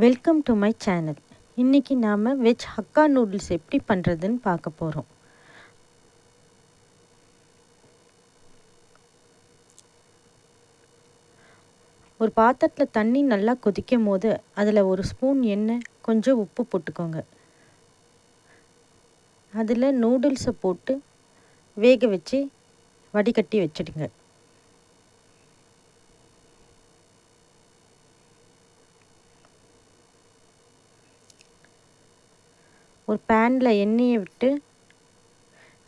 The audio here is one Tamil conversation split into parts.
Welcome to my channel. இன்றைக்கி நாம் வெஜ் ஹக்கா நூடுல்ஸ் எப்படி பண்ணுறதுன்னு பார்க்க போகிறோம். ஒரு பாத்திரத்தில் தண்ணி நல்லா கொதிக்கும் போது அதில் ஒரு ஸ்பூன் எண்ணெய், கொஞ்சம் உப்பு போட்டுக்கோங்க. அதில் நூடுல்ஸை போட்டு வேக வச்சு வடிகட்டி வச்சிடுங்க. ஒரு பேனில் எண்ணெயை விட்டு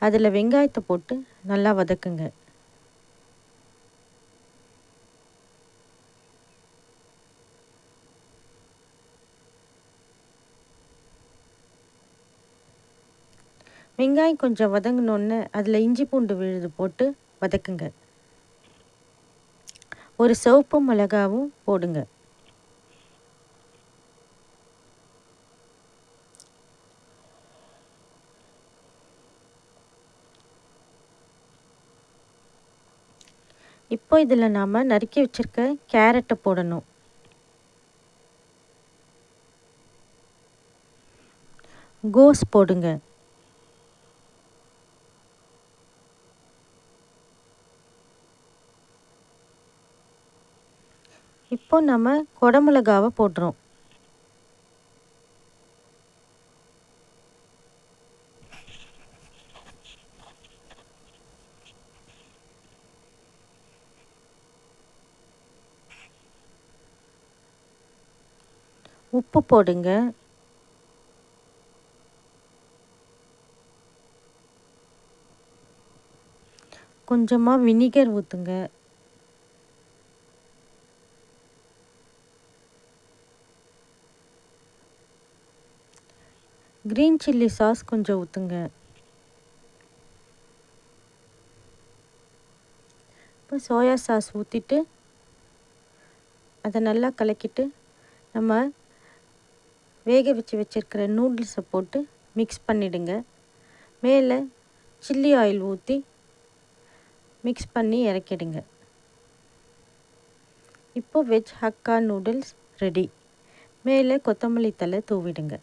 அதில் வெங்காயத்தை போட்டு நல்லா வதக்குங்க. வெங்காயம் கொஞ்சம் வதங்கினோடனே அதில் இஞ்சி பூண்டு விழுது போட்டு வதக்குங்க. ஒரு சிவப்பு மிளகாவும் போடுங்க. இப்போ இதில் நாம் நறுக்கி வச்சுருக்க கேரட்டை போடணும். கோஸ் போடுங்க. இப்போ நம்ம குடமிளகாவை போடுறோம். உப்பு போடுங்க. கொஞ்சமாக வினிகர் ஊற்றுங்க. க்ரீன் சில்லி சாஸ் கொஞ்சம் ஊற்றுங்க. இப்போ சோயா சாஸ் ஊற்றிட்டு அதை நல்லா கலக்கிட்டு நம்ம வேக வச்சுருக்கிற நூடுல்ஸை போட்டு மிக்ஸ் பண்ணிவிடுங்க. மேலே சில்லி ஆயில் ஊற்றி மிக்ஸ் பண்ணி இறக்கிடுங்க. இப்போ வெஜ் ஹக்கா நூடுல்ஸ் ரெடி. மேலே கொத்தமல்லி தழை தூவிடுங்க.